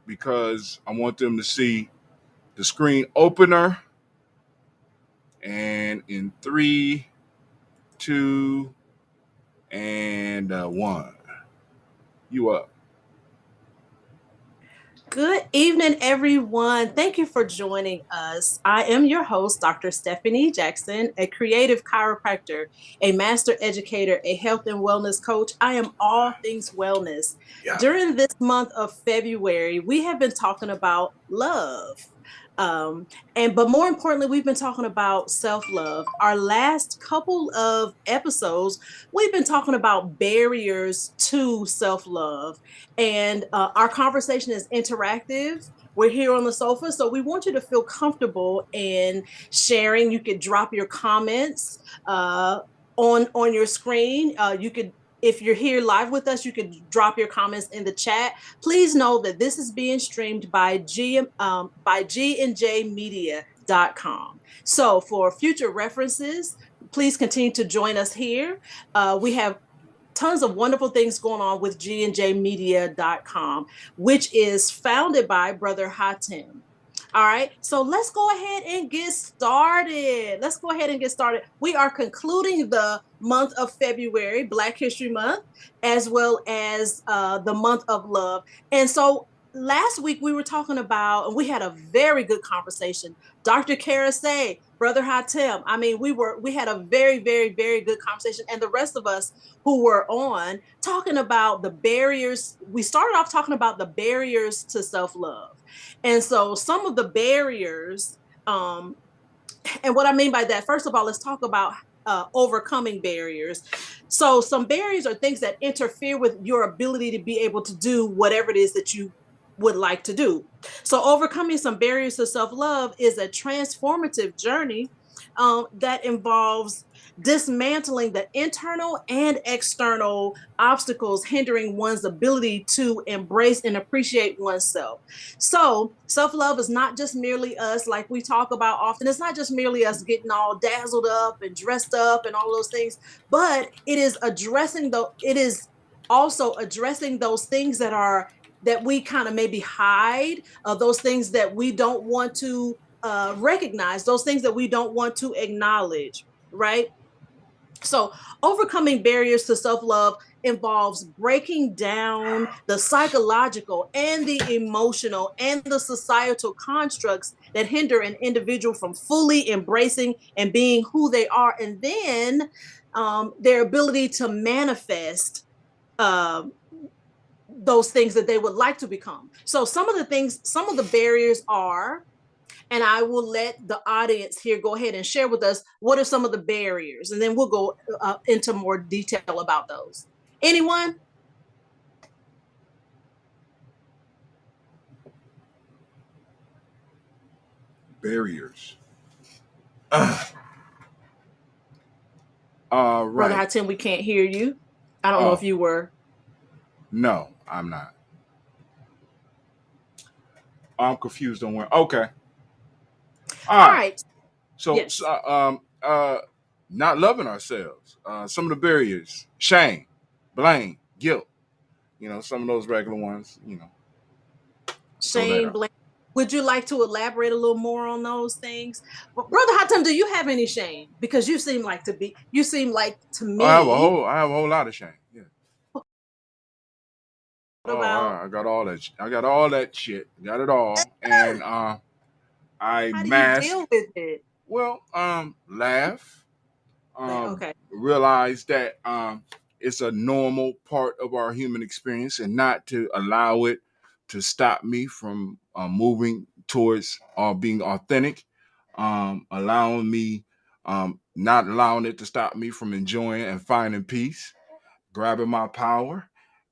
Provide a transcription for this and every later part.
because I want them to see the screen opener. And in three, two, and one, you up. Good evening, everyone. Thank you for joining us. I am your host, Dr. Stephanie Jackson, a creative chiropractor, a master educator, a health and wellness coach. I am all things wellness. Yeah. During this month of February, we have been talking about love. Um, but more importantly, we've been talking about self-love. Our last couple of episodes, we've been talking about barriers to self-love, and our conversation is interactive. We're here on the sofa, so we want you to feel comfortable in sharing. You could drop your comments on your screen. You could, if you're here live with us, you could drop your comments in the chat. Please know that this is being streamed by Gye-Nyame.com. So for future references, please continue to join us here. We have tons of wonderful things going on with gnjmedia.com, which is founded by Brother Hatem. All right, so let's go ahead and get started. We are concluding the month of February, Black History Month, as well as the month of love. And so last week we were talking about, and we had a very good conversation. Dr. Karasay, Brother Hatem. I mean, we had a very, very, very good conversation, and the rest of us who were on talking about the barriers. We started off talking about the barriers to self-love. And so some of the barriers, and what I mean by that, first of all, let's talk about overcoming barriers. So some barriers are things that interfere with your ability to be able to do whatever it is that you would like to do. So overcoming some barriers to self-love is a transformative journey that involves dismantling the internal and external obstacles hindering one's ability to embrace and appreciate oneself. So, self love is not just merely us, like we talk about often. It's not just merely us getting all dazzled up and dressed up and all those things, but it is also addressing those things that we kind of maybe hide, those things that we don't want to recognize, those things that we don't want to acknowledge, right? So, overcoming barriers to self love involves breaking down the psychological and the emotional and the societal constructs that hinder an individual from fully embracing and being who they are, and then their ability to manifest um, those things that they would like to become. So, some of the barriers are, and I will let the audience here go ahead and share with us what are some of the barriers, and then we'll go into more detail about those. Anyone? Barriers. Brother Right. Hatem, we can't hear you. I don't know Oh, if you were. no, I'm not. I'm confused on where. Okay. All All right. right. So, Yes. not loving ourselves. Some of the barriers: shame, blame, guilt. Some of those regular ones. Throw that Shame, out. blame. Would you like to elaborate a little more on those things? Brother Hatem, do you have any shame? Because you seem like to me I have a whole lot of shame. Yeah. Oh, about I got all that. I got all that shit. Got it all, and I how do you mask. deal with it? Well, laugh. Okay. Realize that it's a normal part of our human experience, and not to allow it to stop me from moving towards being authentic. Allowing me, not allowing it to stop me from enjoying and finding peace, grabbing my power,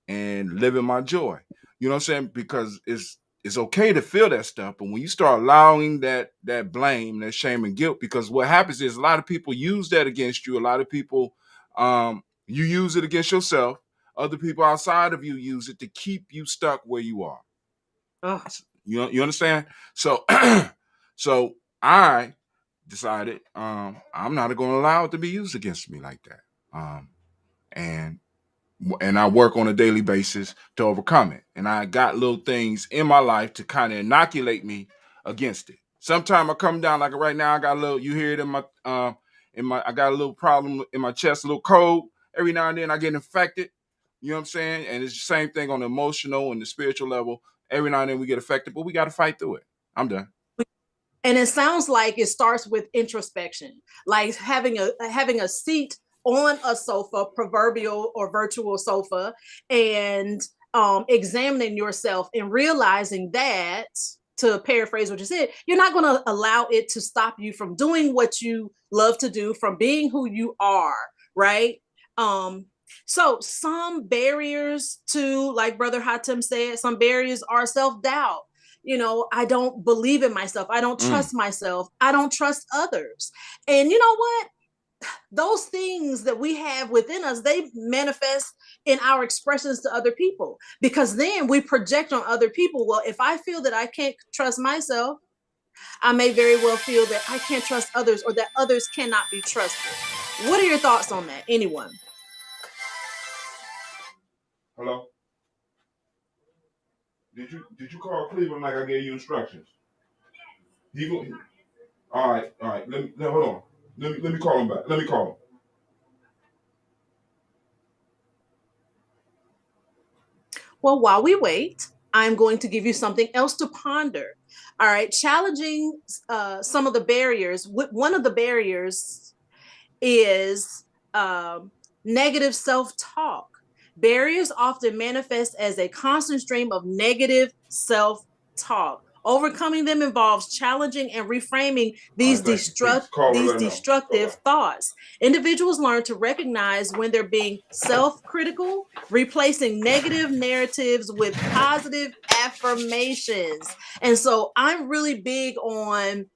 and living my joy. You know what I'm saying? Because it's okay to feel that stuff, but when you start allowing that blame, that shame and guilt, because what happens is a lot of people use that against you. A lot of people, you use it against yourself. Other people outside of you use it to keep you stuck where you are. Oh, You understand? So so I decided I'm not going to allow it to be used against me like that. And and I work on a daily basis to overcome it. And I got little things in my life to kind of inoculate me against it. Sometimes I come down like right now. I got a little. You hear it in my. I got a little problem in my chest, a little cold. Every now and then I get infected. You know what I'm saying? And it's the same thing on the emotional and the spiritual level. Every now and then we get affected, but we got to fight through it. I'm done. And it sounds like it starts with introspection, like having a seat on a sofa, proverbial or virtual sofa, and examining yourself and realizing that, to paraphrase what you said, you're not going to allow it to stop you from doing what you love to do, from being who you are, right? So some barriers to, like Brother Hatem said, some barriers are self-doubt. I don't believe in myself. I don't trust myself. I don't trust others. And you know what? Those things that we have within us, they manifest in our expressions to other people, because then we project on other people. Well, if I feel that I can't trust myself, I may very well feel that I can't trust others, or that others cannot be trusted. What are your thoughts on that? Anyone? Hello. Did you call Cleveland like I gave you instructions? He go. All right, all right. Hold on. Let me call him back. Let me call him. Well, while we wait, I'm going to give you something else to ponder. All right, challenging some of the barriers. One of the barriers is negative self-talk. Barriers often manifest as a constant stream of negative self-talk. Overcoming them involves challenging and reframing All these right, thank you. Peace. Call her, these let her know. Bye destructive bye. thoughts. Individuals learn to recognize when they're being self-critical, replacing negative narratives with positive affirmations. And so I'm really big on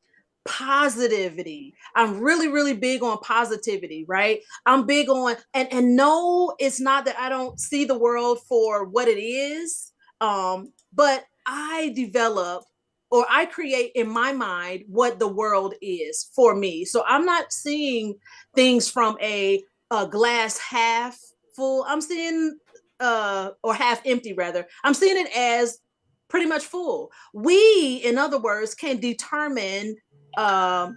positivity. I'm really, really big on positivity, right? I'm big on, and no, it's not that I don't see the world for what it is. But I develop, or I create in my mind what the world is for me. So I'm not seeing things from a glass half full. I'm seeing or half empty rather. I'm seeing it as pretty much full. We, in other words, can determine um,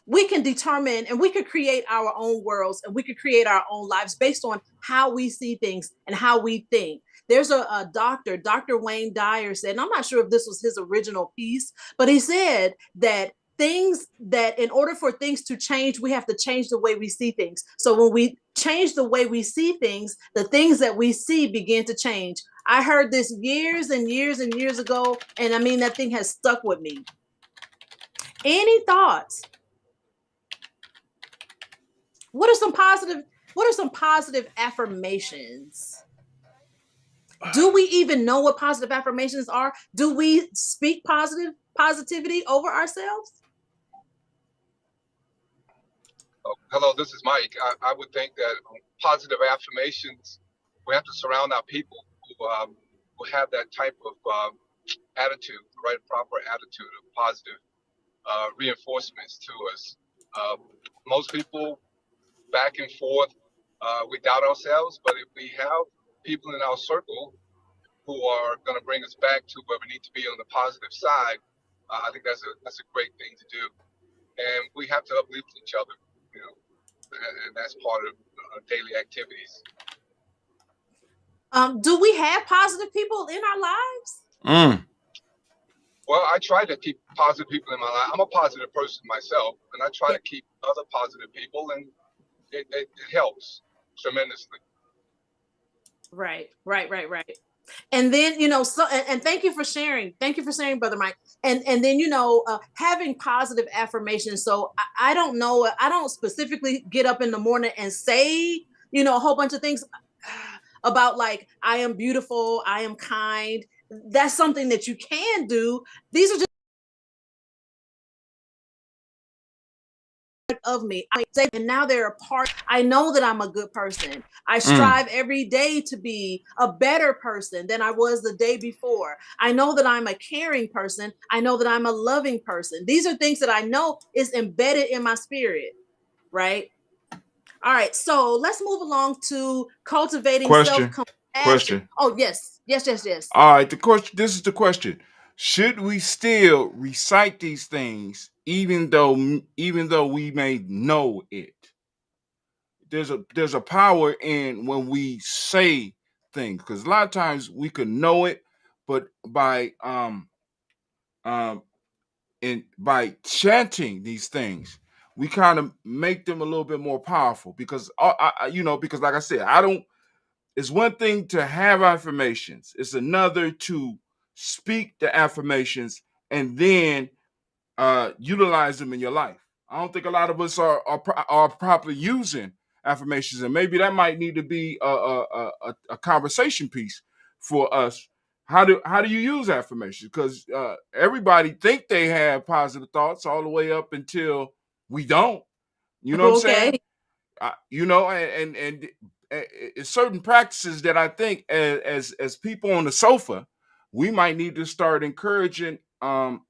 we can determine, and we could create our own worlds, and we could create our own lives based on how we see things and how we think. There's a doctor, Dr. Wayne Dyer said, and I'm not sure if this was his original piece, but he said that in order for things to change, we have to change the way we see things. So when we change the way we see things, the things that we see begin to change. I heard this years and years and years ago, and I mean, that thing has stuck with me. Any thoughts? What are some positive affirmations? Do we even know what positive affirmations are? Do we speak positivity over ourselves? Oh, hello, this is Mike. I would think that positive affirmations, we have to surround our people who have that type of attitude, the right, proper attitude of positive reinforcements to us. Most people back and forth, we doubt ourselves, but if we have people in our circle who are going to bring us back to where we need to be on the positive side, I think that's a great thing to do. And we have to uplift each other, you know, and that's part of daily activities. Do we have positive people in our lives? Well, I try to keep positive people in my life. I'm a positive person myself, and I try to keep other positive people, and it helps tremendously. Right. And then, so, and thank you for sharing. Thank you for sharing, Brother Mike. And then, having positive affirmations. So I don't know, I don't specifically get up in the morning and say, a whole bunch of things about, like, I am beautiful, I am kind. That's something that you can do. These are just of me. And now they're a part. I know that I'm a good person. I strive every day to be a better person than I was the day before. I know that I'm a caring person. I know that I'm a loving person. These are things that I know is embedded in my spirit, right? All right, so let's move along to cultivating Question. self-compassion. Question. Oh, yes. Yes. All right, the question. This is the question: should we still recite these things, even though we may know it? There's a power in when we say things, because a lot of times we could know it, but um by chanting these things, we kind of make them a little bit more powerful. Because because like I said, I don't. It's one thing to have affirmations. It's another to speak the affirmations and then utilize them in your life. I don't think a lot of us are properly using affirmations, and maybe that might need to be a conversation piece for us. How do you use affirmations? Because everybody think they have positive thoughts all the way up until we don't. You know what I'm saying? Okay. It's certain practices that I think as people on the sofa, we might need to start encouraging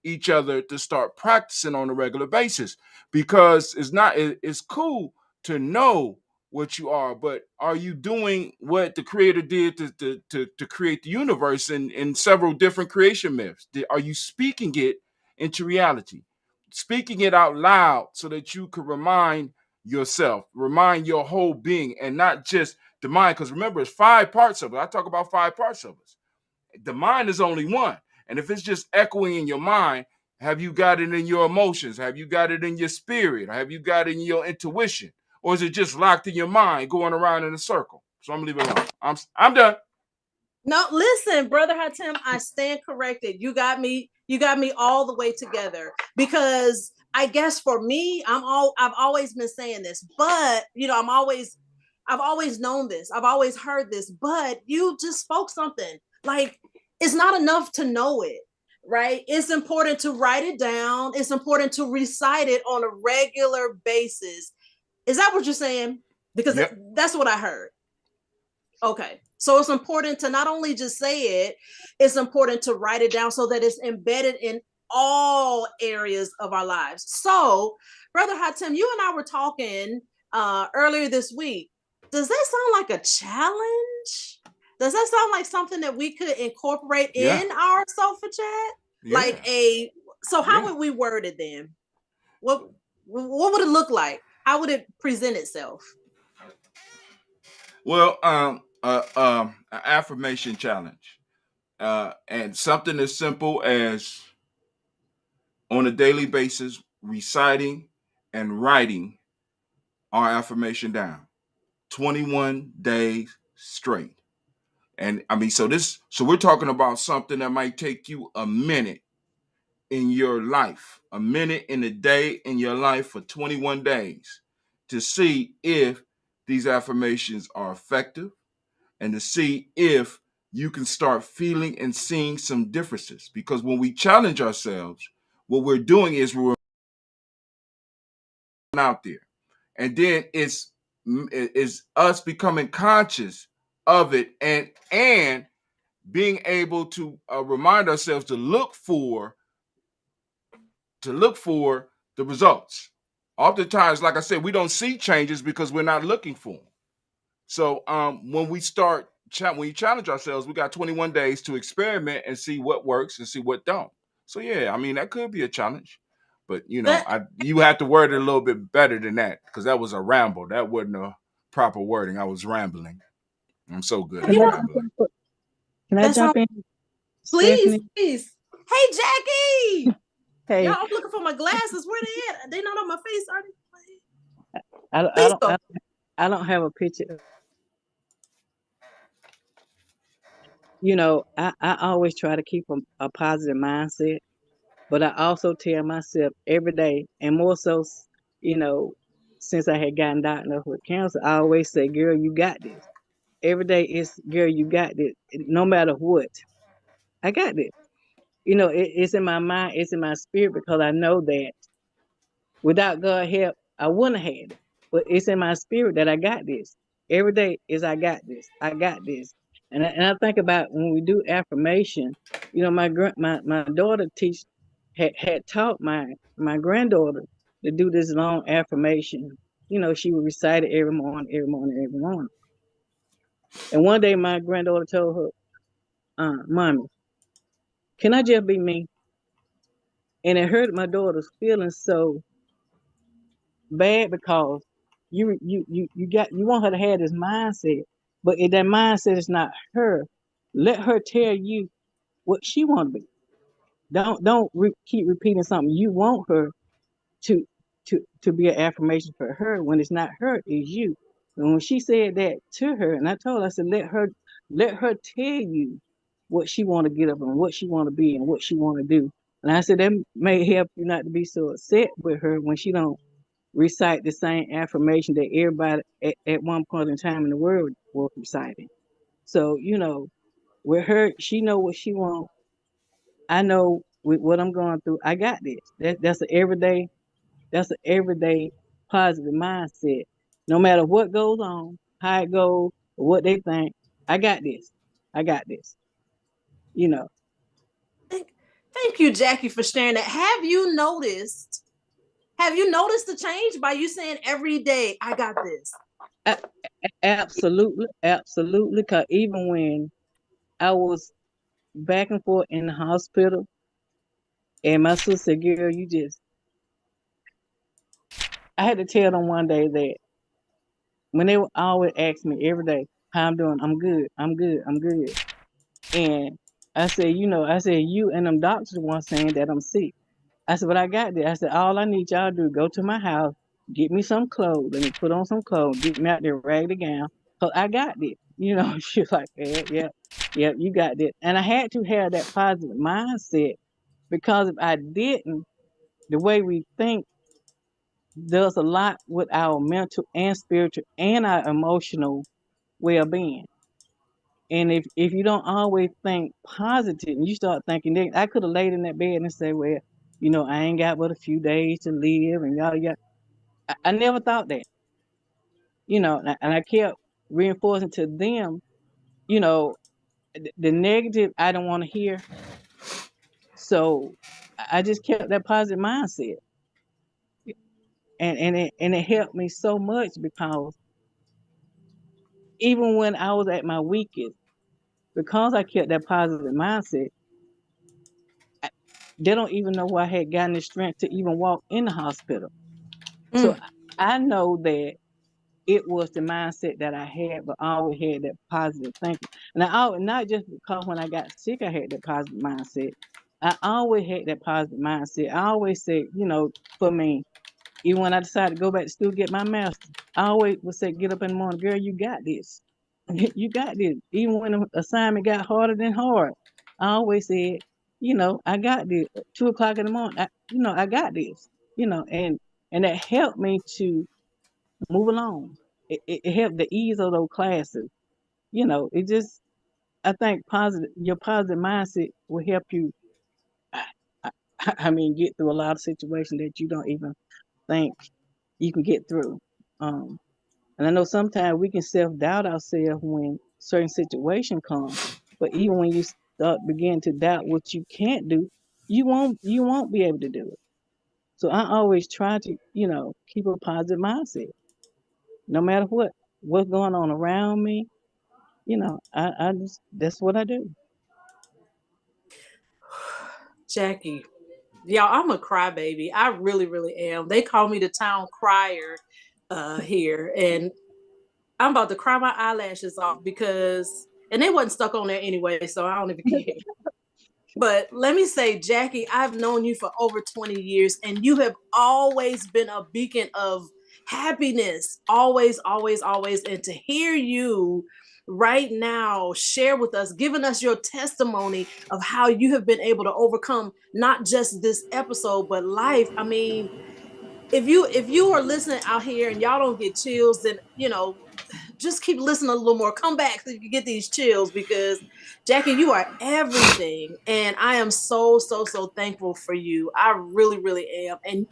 each other to start practicing on a regular basis, because it's cool to know what you are, but are you doing what the creator did to create the universe in several different creation myths? Are you speaking it into reality, speaking it out loud so that you can yourself, remind your whole being, and not just the mind? Because remember, it's 5 parts of it. I talk about 5 parts of us. The mind is only one. And if it's just echoing in your mind, have you got it in your emotions? Have you got it in your spirit? Have you got it in your intuition? Or is it just locked in your mind, going around in a circle? So I'm gonna leave it alone. I'm done. No, listen, brother Hatem, I stand corrected. You got me all the way together, because I guess for me, I've always been saying this, but I've always known this. I've always heard this, but you just spoke something. Like, it's not enough to know it, right? It's important to write it down. It's important to recite it on a regular basis. Is that what you're saying? Because Yep. that's what I heard. Okay. So it's important to not only just say it, it's important to write it down so that it's embedded in all areas of our lives. So, Brother Hatem, you and I were talking earlier this week. Does that sound like a challenge? Does that sound like something that we could incorporate Yeah. in our sofa chat? Yeah. So how would we word it then? What would it look like? How would it present itself? Well, an affirmation challenge, and something as simple as on a daily basis reciting and writing our affirmation down 21 days straight. And I mean, so we're talking about something that might take you a minute in your life, a minute in a day in your life for 21 days to see if these affirmations are effective, and to see if you can start feeling and seeing some differences. Because when we challenge ourselves, what we're doing is we're out there, and then it's us becoming conscious of it, and being able to remind ourselves to look for the results. Oftentimes, like I said, we don't see changes because we're not looking for them. So when we challenge ourselves, we got 21 days to experiment and see what works and see what don't. So yeah, I mean, that could be a challenge, but That you have to word it a little bit better than that, because that was a ramble. That wasn't a proper wording. I was rambling. I'm so good you at know rambling. Can I that jump sounds. in, Please, Stephanie? please. Hey, Jackie. Y'all, Hey, I'm looking for my glasses. Where they at? They not on my face, are they? I, don't- I Please don't, go. I don't have a picture. I always try to keep a positive mindset, but I also tell myself every day, and more so, you know, since I had gotten diagnosed with cancer, I always say, "Girl, you got this." Every day is, "Girl, you got this." No matter what, I got this. It's in my mind, it's in my spirit, because I know that without God help, I wouldn't have had it. But it's in my spirit that I got this. Every day is, I got this. I got this. And I think about when we do affirmation. My daughter had taught my granddaughter to do this long affirmation. she would recite it every morning, every morning, every morning. And one day my granddaughter told her, Mommy, can I just be me? And it hurt my daughter's feelings so bad because you want her to have this mindset, but if that mindset is not her, let her tell you what she want to be. Don't keep repeating something you want her to to be an affirmation for her when it's not her, it's you. And when she said that to her, and I told her, I said, let her tell you what she want to get up and what she want to be and what she want to do. And I said that may help you not to be so upset with her when she don't recite the same affirmation that everybody at one point in time in the world was reciting. So, with her, she know what she want. I know with what I'm going through, I got this. That's an everyday positive mindset. No matter what goes on, how it goes, or what they think, I got this. I got this. You know, Thank you, Jackie, for sharing that. Have you noticed the change by you saying every day, I got this? I, absolutely, absolutely. Cause even when I was back and forth in the hospital, and my sister said, "Girl, I had to tell them one day that when they would always ask me every day how I'm doing, I'm good, I'm good, I'm good. And I said, you and them doctors were saying that I'm sick. I said, but I got this. I said, all I need y'all to do is go to my house, get me some clothes, let me put on some clothes, get me out there, raggedy gown, because I got this. She was like, yeah, you got this. And I had to have that positive mindset because if I didn't, the way we think does a lot with our mental and spiritual and our emotional well-being. And if you don't always think positive and you start thinking negative, I could have laid in that bed and say, well, I ain't got but a few days to live and yada yada. I never thought that, and I kept reinforcing to them, you know, the negative I don't want to hear. So I just kept that positive mindset. And it helped me so much because even when I was at my weakest, because I kept that positive mindset, they don't even know where I had gotten the strength to even walk in the hospital. So Mm. I know that it was the mindset that I had, but I always had that positive thinking. And I always, not just because when I got sick, I had that positive mindset. I always had that positive mindset. I always said, for me, even when I decided to go back to school, get my master's, I always would say, get up in the morning, girl, you got this. You got this. Even when the assignment got harder than hard, I always said, I got this. 2 o'clock in the morning, I got this. And that helped me to move along. It helped the ease of those classes. It just, I think your positive mindset will help you. I, I mean, get through a lot of situations that you don't even think you can get through. Um, and I know sometimes we can self doubt ourselves when certain situations come, but even when you start begin to doubt what you can't do, you won't be able to do it. So I always try to, keep a positive mindset, no matter what's going on around me. I just that's what I do. Jackie, y'all, I'm a crybaby. I really, really am. They call me the town crier here, and I'm about to cry my eyelashes off because, and they wasn't stuck on there anyway, so I don't even care. But let me say, Jackie, I've known you for over 20 years, and you have always been a beacon of happiness. Always, always, always. And to hear you right now share with us, giving us your testimony of how you have been able to overcome not just this episode, but life. I mean, if you are listening out here and y'all don't get chills, then just keep listening a little more. Come back so you can get these chills because Jackie, you are everything. And I am so, so, so thankful for you. I really, really am. And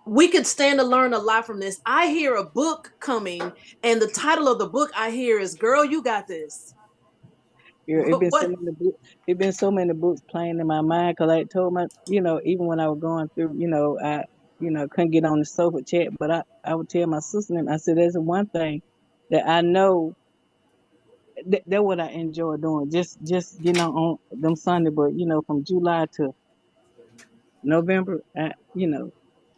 we could stand to learn a lot from this. I hear a book coming, and the title of the book I hear is Girl, You Got This. Yeah, What? it been so many books playing in my mind because I told my, even when I was going through, couldn't get on the sofa chat. But I would tell my sister and I said, there's one thing that I know that's what I enjoy doing. Just on them Sunday, but from July to November,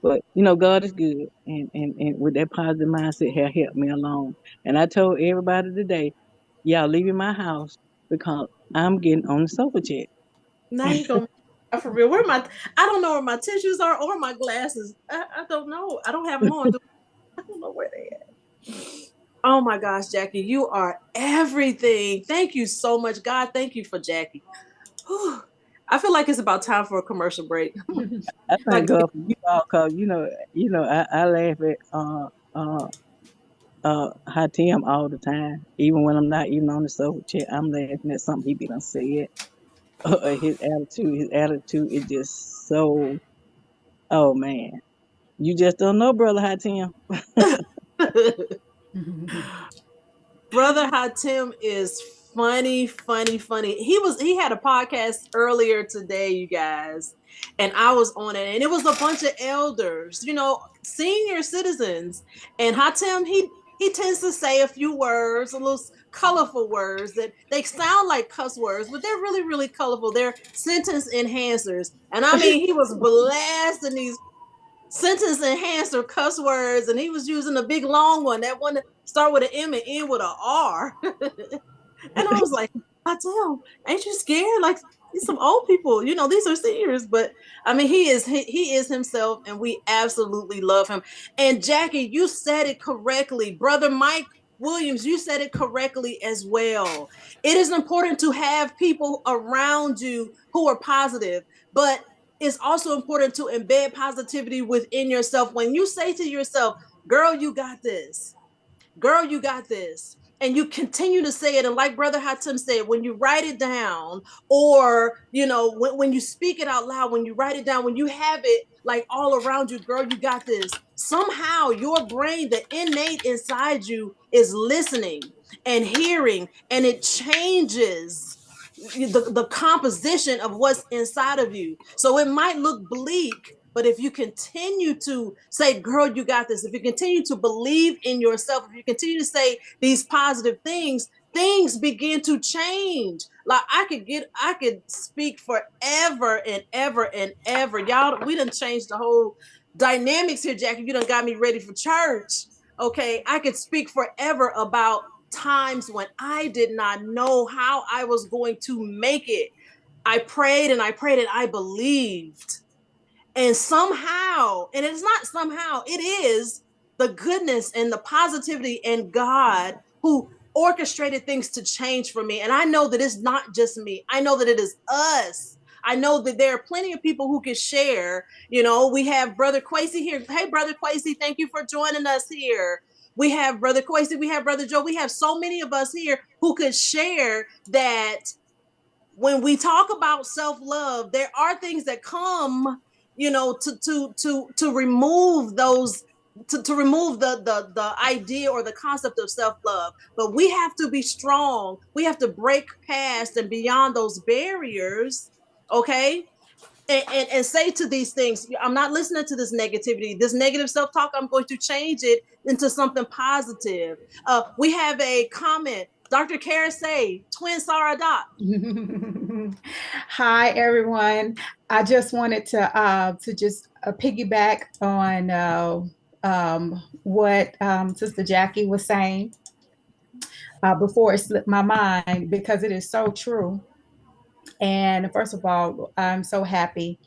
but God is good, and with that positive mindset have helped me along. And I told everybody today, y'all leaving my house because I'm getting on the sofa chat. Now you gonna for real. Where my I don't know where my tissues are or my glasses. I don't know. I don't have them on. I don't know where they at. Oh my gosh, Jackie, you are everything. Thank you so much. God, thank you for Jackie. Whew. I feel like it's about time for a commercial break. I Like, thank God for you all, cause I laugh at Hatim all the time, even when I'm not even on the sofa chat. I'm laughing at something he be done said. His attitude is just so. Oh man, you just don't know, brother Hatim. Brother Hatim is funny, funny, funny. He had a podcast earlier today, you guys, and I was on it, and it was a bunch of elders, senior citizens. And Hatim, he tends to say a few words, a little colorful words that they sound like cuss words, but they're really, really colorful. They're sentence enhancers. And I mean, he was blasting these sentence enhancer cuss words, and he was using a big long one, that one that start with an M and end with a R. And I was like, I tell, ain't you scared? Like, these some old people, these are seniors. But I mean, he is himself, and we absolutely love him. And Jackie, you said it correctly. Brother Mike Williams, you said it correctly as well. It is important to have people around you who are positive, but it's also important to embed positivity within yourself. When you say to yourself, girl, you got this. Girl, you got this. And you continue to say it. And like Brother Hatim said, when you write it down, or, when you speak it out loud, when you write it down, when you have it like all around you, girl, you got this. Somehow your brain, the innate inside you, is listening and hearing, and it changes the composition of what's inside of you. So it might look bleak, but if you continue to say, girl, you got this, if you continue to believe in yourself, if you continue to say these positive things, things begin to change. Like I could speak forever and ever and ever. Y'all, we done changed the whole dynamics here, Jackie. You done got me ready for church. Okay, I could speak forever about times when I did not know how I was going to make it. I prayed and I prayed and I believed. And somehow, and it's not somehow, it is the goodness and the positivity and God who orchestrated things to change for me. And I know that it's not just me. I know that it is us. I know that there are plenty of people who can share. We have Brother Quasey here. Hey, Brother Quasey, thank you for joining us here. We have Brother Quasey. We have Brother Joe. We have so many of us here who could share that when we talk about self-love, there are things that come, to remove those, to remove the idea or the concept of self-love. But we have to be strong. We have to break past and beyond those barriers, okay? And say to these things, I'm not listening to this negativity, this negative self-talk. I'm going to change it into something positive. We have a comment. Dr. Kara say, twin Sarah Doc. Hi, everyone. I just wanted to just piggyback on what Sister Jackie was saying before it slipped my mind, because it is so true. And first of all, I'm so happy,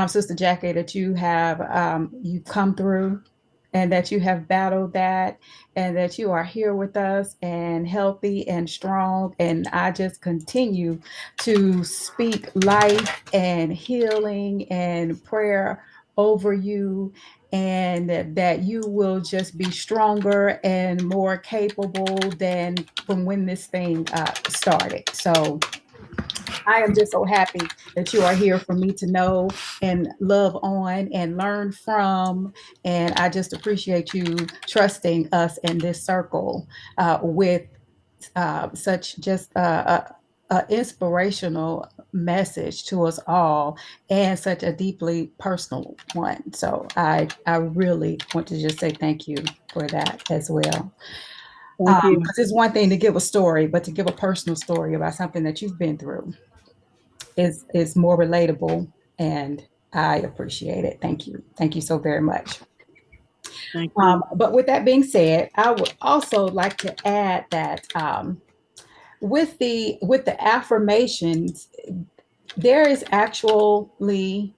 Sister Jackie, that you've come through, and that you have battled that, and that you are here with us and healthy and strong. And I just continue to speak life and healing and prayer over you, and that you will just be stronger and more capable than from when this thing started. So I am just so happy that you are here for me to know and love on and learn from. And I just appreciate you trusting us in this circle with such just inspirational message to us all, and such a deeply personal one. So I really want to just say thank you for that as well. Thank you. Because it's one thing to give a story, but to give a personal story about something that you've been through is more relatable, and I appreciate it. Thank you. Thank you so very much. Thank you. But with that being said, I would also like to add that with the affirmations, there is actually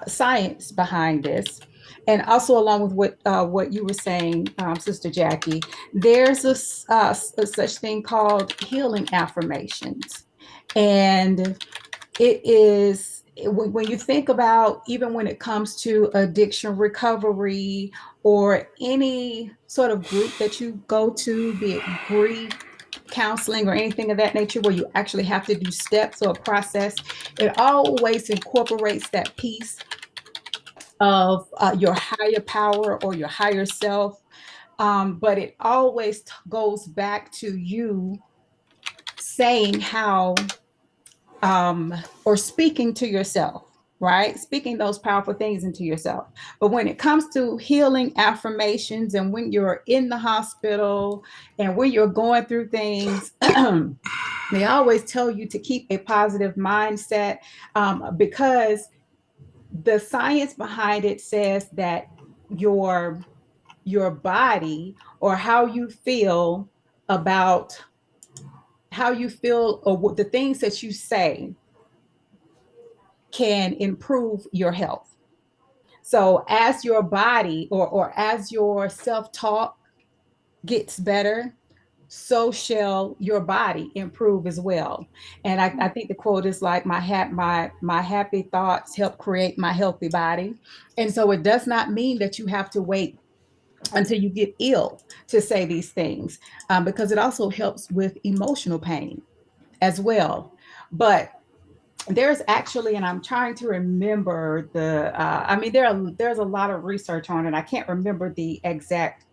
science behind this, and also along with what you were saying, Sister Jackie, there's a such thing called healing affirmations, and it is when you think about, even when it comes to addiction recovery or any sort of group that you go to, be it grief counseling or anything of that nature, where you actually have to do steps or a process, it always incorporates that piece of your higher power or your higher self. But it always goes back to you saying how or speaking to yourself, right? Speaking those powerful things into yourself. But when it comes to healing affirmations, and when you're in the hospital and when you're going through things, they always tell you to keep a positive mindset, because the science behind it says that your your body, or about how you feel, or what the things that you say, can improve your health. So as your body, or as your self-talk gets better, so shall your body improve as well. And I think the quote is like, my happy thoughts help create my healthy body. And so it does not mean that you have to wait until you get ill to say these things, because it also helps with emotional pain as well. But there's actually, and I'm trying to remember I mean, there's a lot of research on it. I can't remember the exact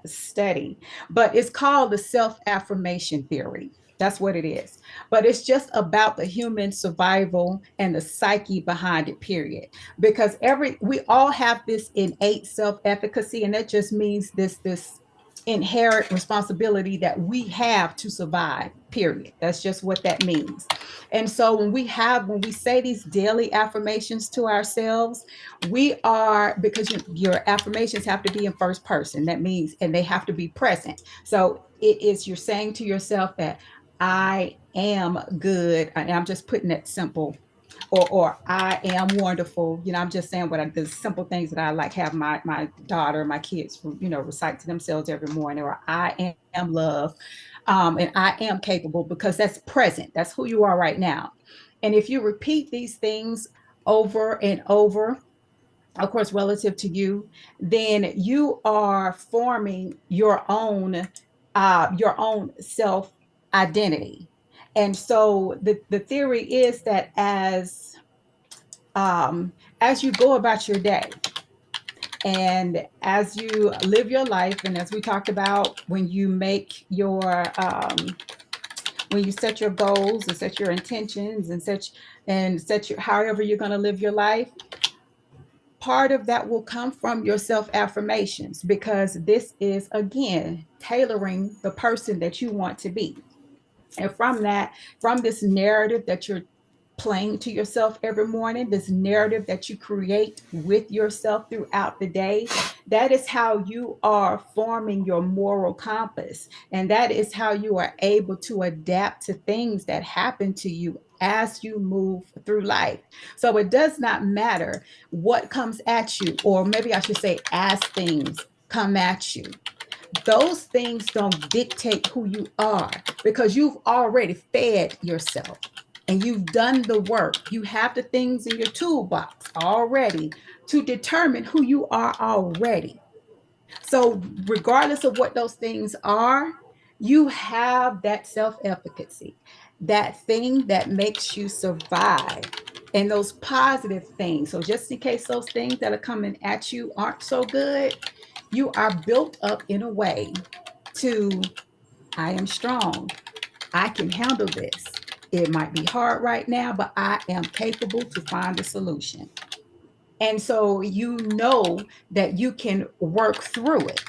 study, but it's called the self-affirmation theory. That's what it is. But it's just about the human survival and the psyche behind it, period. Because we all have this innate self-efficacy, and that just means this inherent responsibility that we have to survive, period. That's just what that means. And so when we say these daily affirmations to ourselves, because your affirmations have to be in first person. That means, and they have to be present. So it is, you're saying to yourself that I am good. And I'm just putting it simple. Or I am wonderful. I'm just saying the simple things that I like have my daughter, my kids, recite to themselves every morning. Or I am love, and I am capable, because that's present. That's who you are right now. And if you repeat these things over and over, of course, relative to you, then you are forming your own self identity. And so the theory is that as you go about your day, and as you live your life, and as we talked about, when you set your goals and set your intentions and set your however you're going to live your life, part of that will come from your self affirmations, because this is, again, tailoring the person that you want to be. And from this narrative that you're playing to yourself every morning, this narrative that you create with yourself throughout the day, that is how you are forming your moral compass. And that is how you are able to adapt to things that happen to you as you move through life. So it does not matter what comes at you, or maybe I should say, as things come at you. Those things don't dictate who you are, because you've already fed yourself and you've done the work. You have the things in your toolbox already to determine who you are already. So, regardless of what those things are, you have that self efficacy, that thing that makes you survive, and those positive things. So, just in case those things that are coming at you aren't so good, you are built up in a way to, I am strong. I can handle this. It might be hard right now, but I am capable to find a solution. And so you know that you can work through it.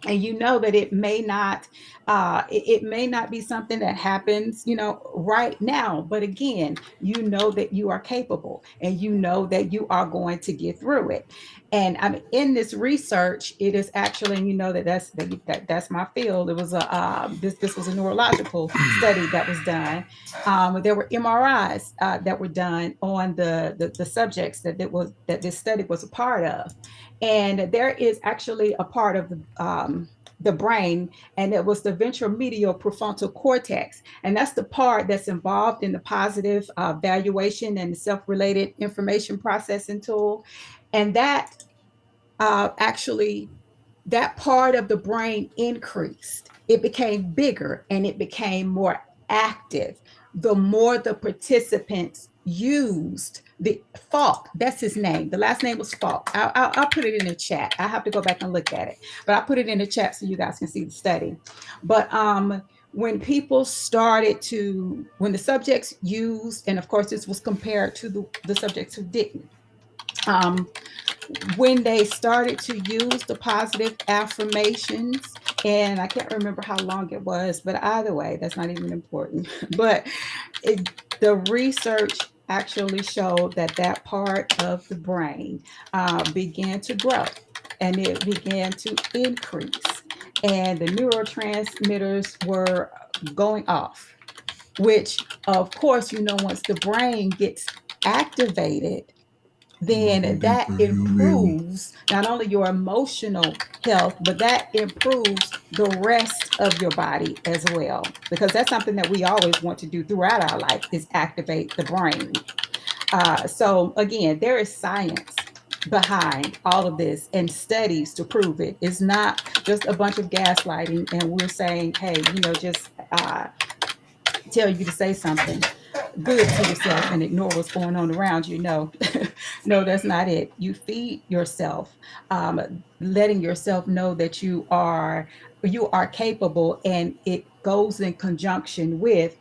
And you know that it may not be something that happens, right now, but again, you know that you are capable, and you know that you are going to get through it. And I mean, in this research, it is actually, and you know that's my field. It was this was a neurological study that was done. There were MRIs that were done on the subjects that this study was a part of. And there is actually a part of the brain, and it was the ventromedial prefrontal cortex. And that's the part that's involved in the positive valuation and self-related information processing tool. And that actually, that part of the brain increased. It became bigger and it became more active the more the participants used the Falk. That's his name. The last name was Falk. I'll put it in the chat. I have to go back and look at it, but I'll put it in the chat so you guys can see the study. But when people started to, when the subjects used, and of course this was compared to the subjects who didn't, when they started to use the positive affirmations, and I can't remember how long it was, but either way, that's not even important. But the research actually showed that that part of the brain began to grow, and it began to increase, and the neurotransmitters were going off, which, of course, once the brain gets activated, then that improves not only your emotional health, but that improves the rest of your body as well. Because that's something that we always want to do throughout our life, is activate the brain. So again, there is science behind all of this and studies to prove it. It's not just a bunch of gaslighting and we're saying, hey, just tell you to say something good to yourself and ignore what's going on around you. No, no, that's not it. You feed yourself, letting yourself know that you are capable, and it goes in conjunction with,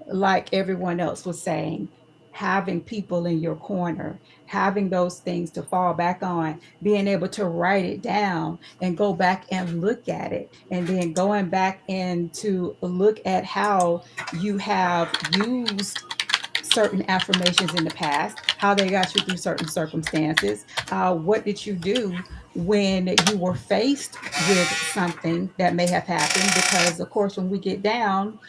like everyone else was saying, having people in your corner, having those things to fall back on, being able to write it down and go back and look at it, and then going back and to look at how you have used certain affirmations in the past, how they got you through certain circumstances. What did you do when you were faced with something that may have happened? Because, of course, when we get down,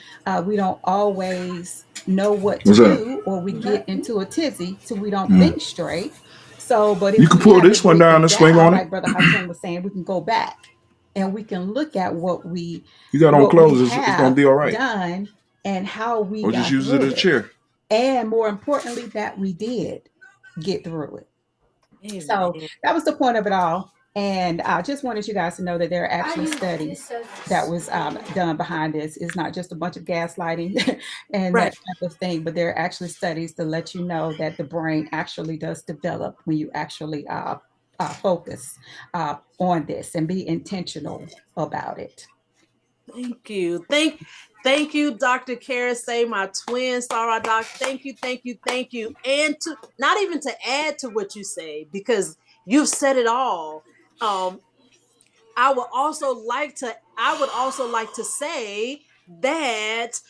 we don't always know what to do, or we get into a tizzy, so we don't think straight. So, but You if can we pull have this it one down written and swing down, on it. like Brother Hashem was saying, we can go back and we can look at what we You got on clothes, it's gonna have be all right. done and how we Or just got use it through as a it, chair. and more importantly, that we did get through it. Amen. So that was the point of it all. And I just wanted you guys to know that there are actually studies that was done behind this. It's not just a bunch of gaslighting and Right. that type of thing, but there are actually studies to let you know that the brain actually does develop when you actually focus on this and be intentional about it. Thank you. Thank you, Dr. Karasay, my twin Sarah Doc. Thank you, thank you, thank you. And to not even to add to what you say, because you've said it all. I would also like to say that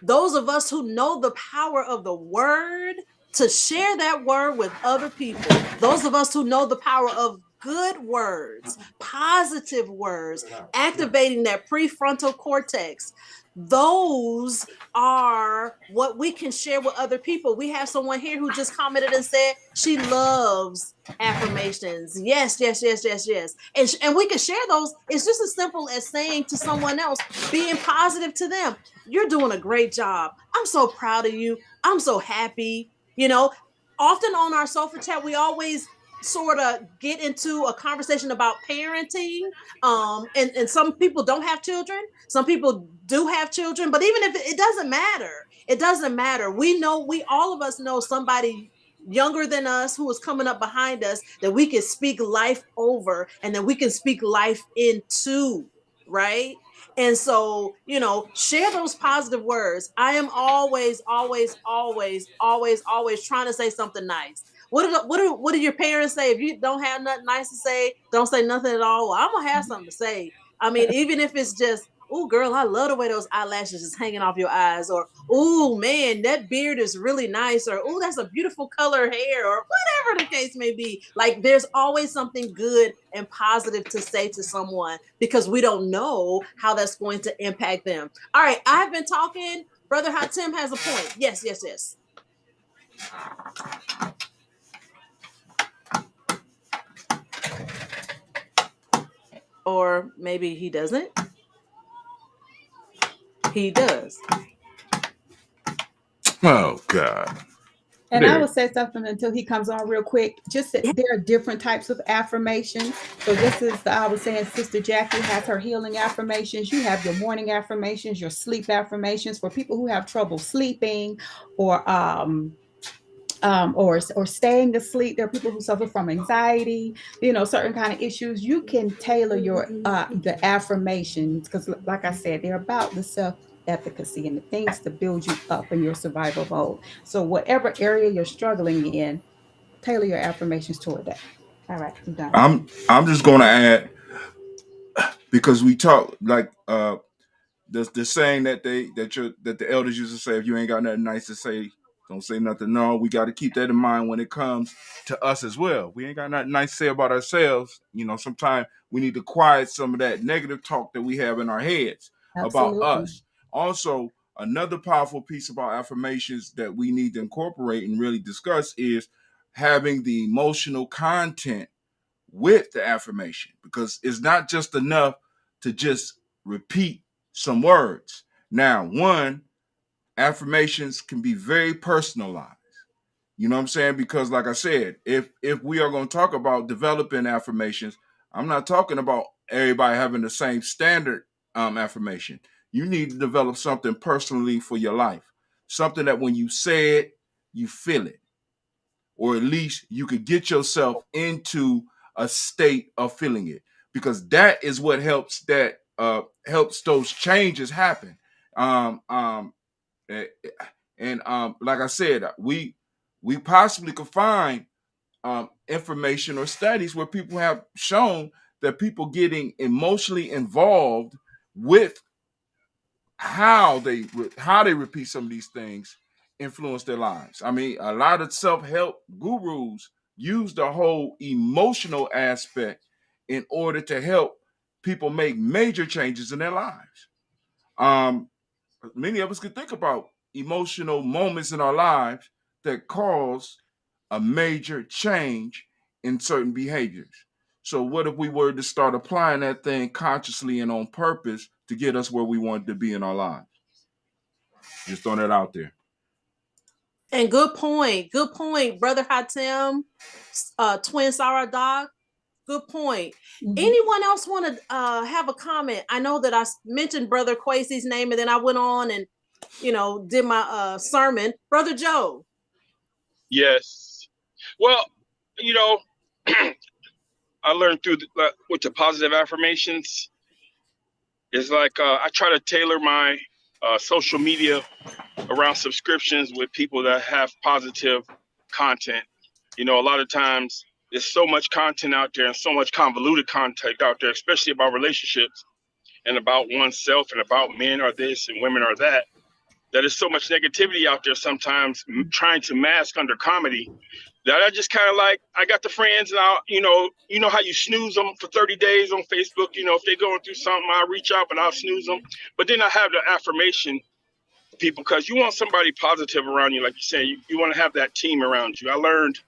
those of us who know the power of the word, to share that word with other people. Those of us who know the power of good words, positive words, activating that prefrontal cortex. Those are what we can share with other people. We have someone here who just commented and said she loves affirmations. Yes, yes, yes, yes, yes. And we can share those. It's just as simple as saying to someone else, being positive to them. You're doing a great job. I'm so proud of you. I'm so happy. Often on our sofa chat, we always sort of get into a conversation about parenting. And some people don't have children. Some people do have children, but even if it doesn't matter, it doesn't matter. We all of us know somebody younger than us who is coming up behind us that we can speak life over and that we can speak life into, right? And so, you know, share those positive words. I am always, always, always, always, always trying to say something nice. What do your parents say? If you don't have nothing nice to say, don't say nothing at all. Well, I'm gonna have something to say. I mean, even if it's just, oh, girl, I love the way those eyelashes is hanging off your eyes, or oh man, that beard is really nice, or oh, that's a beautiful color hair, or whatever the case may be. Like, there's always something good and positive to say to someone, because we don't know how that's going to impact them. All right, I've been talking. Brother Hatim has a point. Yes, yes, yes. Or maybe he doesn't. He does. Oh God. And I There. will say something until he comes on real quick. Just that there are different types of affirmations. So just as I was saying, Sister Jackie has her healing affirmations. You have your morning affirmations, your sleep affirmations for people who have trouble sleeping, or or staying asleep. There are people who suffer from anxiety, you know, certain kind of issues. You can tailor your the affirmations, because like I said, they're about the self efficacy and the things to build you up in your survival mode. So whatever area you're struggling in, tailor your affirmations toward that. All right, I'm done. I'm just gonna add, because we talk like the saying that the elders used to say, if you ain't got nothing nice to say, don't say nothing. No, we got to keep that in mind when it comes to us as well. We ain't got nothing nice to say about ourselves. You know, sometimes we need to quiet some of that negative talk that we have in our heads about Absolutely. us. Also, another powerful piece about affirmations that we need to incorporate and really discuss is having the emotional content with the affirmation, because it's not just enough to just repeat some words. Now, one, affirmations can be very personalized. You know what I'm saying? Because like I said, if we are going to talk about developing affirmations, I'm not talking about everybody having the same standard affirmation. You need to develop something personally for your life. Something that when you say it, you feel it, or at least you could get yourself into a state of feeling it, because that is what helps those changes happen. Um, um, eh, and like I said, we possibly could find information or studies where people have shown that people getting emotionally involved with how they repeat some of these things influence their lives. I mean, a lot of self-help gurus use the whole emotional aspect in order to help people make major changes in their lives. Um, Many of us could think about emotional moments in our lives that cause a major change in certain behaviors. So, what if we were to start applying that thing consciously and on purpose to get us where we wanted to be in our lives? Just throwing that out there. And good point, Brother Hatem, Twin Sarah Dog. Good point. Mhm. Anyone else want to have a comment? I know that I mentioned Brother Quasey's name, and then I went on and, you know, did my sermon. Brother Joe. Yes. Well, you know, I learned with the positive affirmations. It's like I try to tailor my social media around subscriptions with people that have positive content. You know, a lot of times there's so much content out there and so much convoluted content out there, especially about relationships and about oneself and about men are this and women are that. That is so much negativity out there sometimes trying to mask under comedy that I just kind of like, I got the friends and I'll, you know how you snooze them for 30 days on Facebook, you know, if they're going through something, I'll reach out, but I'll snooze them. But then I have the affirmation people, because you want somebody positive around you. Like you said, you want to have that team around you. I learned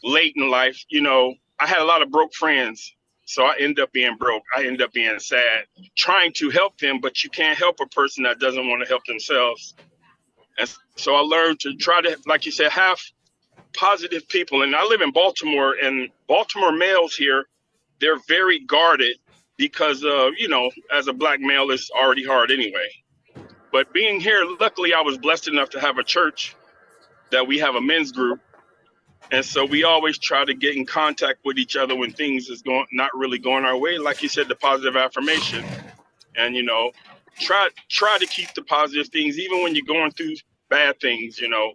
late in life, you know, I had a lot of broke friends. So I end up being broke. I end up being sad, trying to help them, but you can't help a person that doesn't want to help themselves. And so I learned to try to, like you said, have positive people. And I live in Baltimore, and Baltimore males here, they're very guarded because, you know, as a black male, it's already hard anyway. But being here, luckily, I was blessed enough to have a church that we have a men's group. And so we always try to get in contact with each other when things is not really going our way. Like you said, the positive affirmation. and try to keep the positive things, even when you're going through bad things. You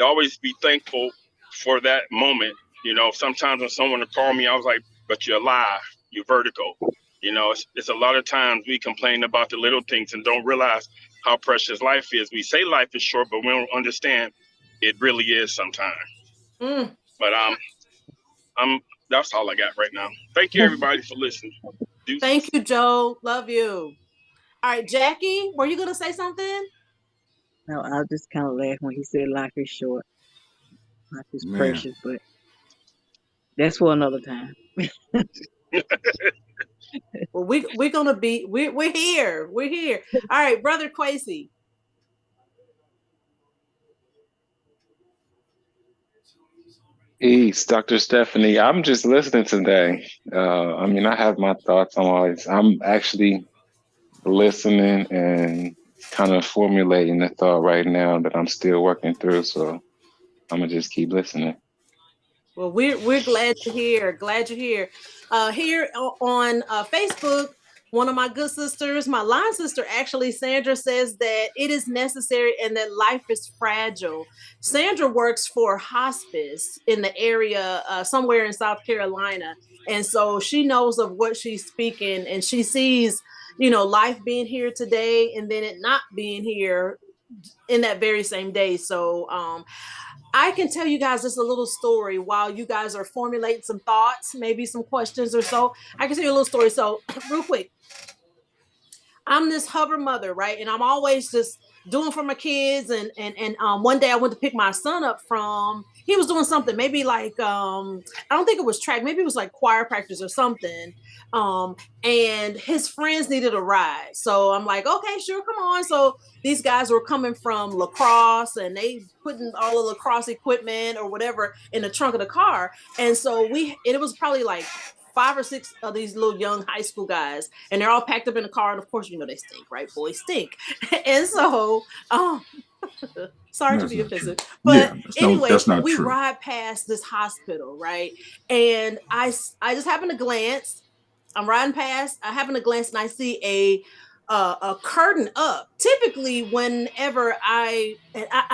always be thankful for that moment. Sometimes when someone would call me, I was like, but you're alive, you're vertical. It's a lot of times we complain about the little things and don't realize how precious life is. We say life is short, but we don't understand it really is sometimes. But that's all I got right now. Thank you, everybody, for listening. Deuces. Thank you, Joe. Love you. All right, Jackie, were you going to say something? No, I just kind of laughed when he said life is short. Life is precious, but that's for another time. Well, we're gonna be we're here. We're here. All right, Brother Kwesi. Peace, Dr. Stephanie. I'm just listening today. I have my thoughts. I'm actually listening and kind of formulating the thought right now that I'm still working through. So I'm gonna just keep listening. Well, we're glad you're here. Glad you're here. Here on Facebook, one of my good sisters, my line sister, actually, Sandra, says that it is necessary and that life is fragile. Sandra works for hospice in the area somewhere in South Carolina. And so she knows of what she's speaking, and she sees, life being here today and then it not being here in that very same day. So I can tell you guys just a little story while you guys are formulating some thoughts, maybe some questions or so. I can tell you a little story. So real quick, I'm this hover mother, right? And I'm always just doing for my kids. And one day I went to pick my son up he was doing something, maybe like, I don't think it was track, maybe it was like choir practice or something. And his friends needed a ride. So I'm like, okay, sure, come on. So these guys were coming from lacrosse and they putting all the lacrosse equipment or whatever in the trunk of the car. And so it was probably like 5 or 6 of these little young high school guys, and they're all packed up in the car. And of course, they stink, right? Boys stink. And so, sorry to be offensive, but anyway, we ride past this hospital, right? And I just happen to glance. I'm riding past. I happen to glance, and I see a curtain up. Typically, whenever I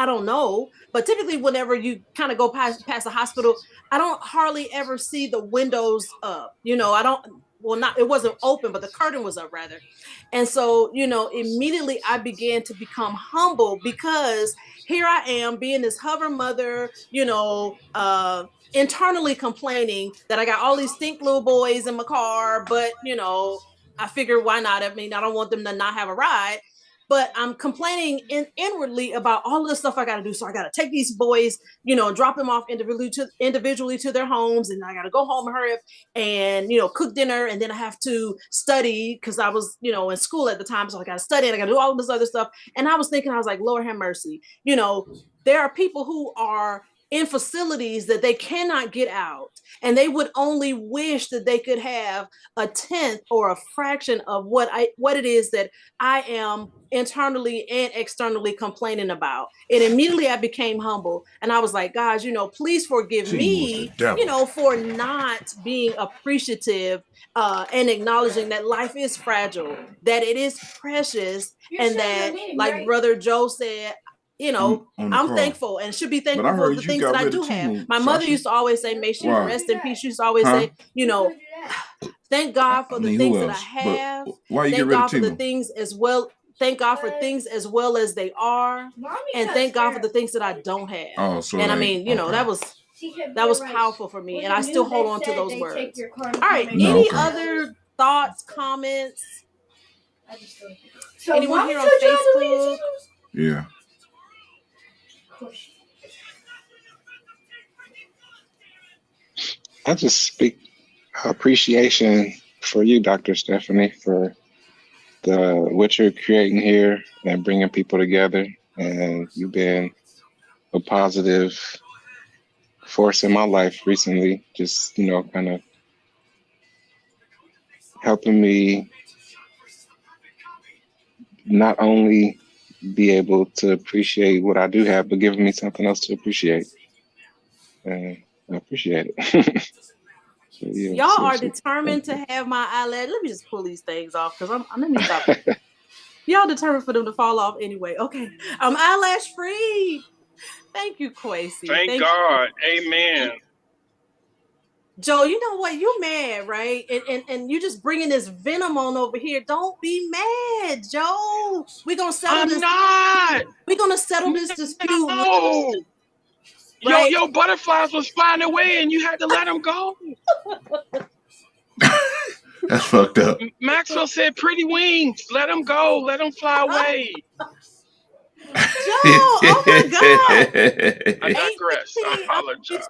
don't know, but typically whenever you kind of go past the hospital, I don't hardly ever see the windows up. I don't. Well, not it wasn't open, but the curtain was up rather. And so, immediately I began to become humble because here I am being this hover mother, internally complaining that I got all these stink little boys in my car, but I figured why not? I mean, I don't want them to not have a ride, but I'm complaining inwardly about all of the stuff I got to do. So I got to take these boys, drop them off individually to their homes, and I got to go home and hurry up and cook dinner, and then I have to study because I was in school at the time, so I got to study and I got to do all of this other stuff. And I was thinking, I was like, Lord have mercy, there are people who are in facilities that they cannot get out, and they would only wish that they could have a tenth or a fraction of what it is that I am internally and externally complaining about. And immediately I became humble, and I was like, God, please forgive me, for not being appreciative and acknowledging that life is fragile, that it is precious, and that, like Brother Joe said, I'm thankful and should be thankful for the things that I do have. My mother used to always say, may she rest in peace. She used to always say, thank God for the things that I have. Thank God for the things as well. Thank God for things as well as they are. And thank God for the things that I don't have. And I mean, that was powerful for me. And I still hold on to those words. All right. Any other thoughts, comments? Anyone here on Facebook? Yeah. I just speak appreciation for you, Dr. Stephanie, for what you're creating here and bringing people together. And you've been a positive force in my life recently, just, kind of helping me not only be able to appreciate what I do have, but giving me something else to appreciate. And I appreciate it. Y'all are determined to have my eyelash. Let me just pull these things off because let me stop. Y'all determined for them to fall off anyway. Okay. I'm eyelash free. Thank you, Kwesi. Thank God. Amen. Joe, you know what? You mad, right? And you just bringing this venom on over here. Don't be mad, Joe. We're gonna settle this. I'm not. We're gonna settle this dispute. No. Right? Yo, butterflies was flying away and you had to let them go. That's fucked up. Maxwell said pretty wings. Let them go. Let them fly away. Joe, oh my God. I digress. I apologize.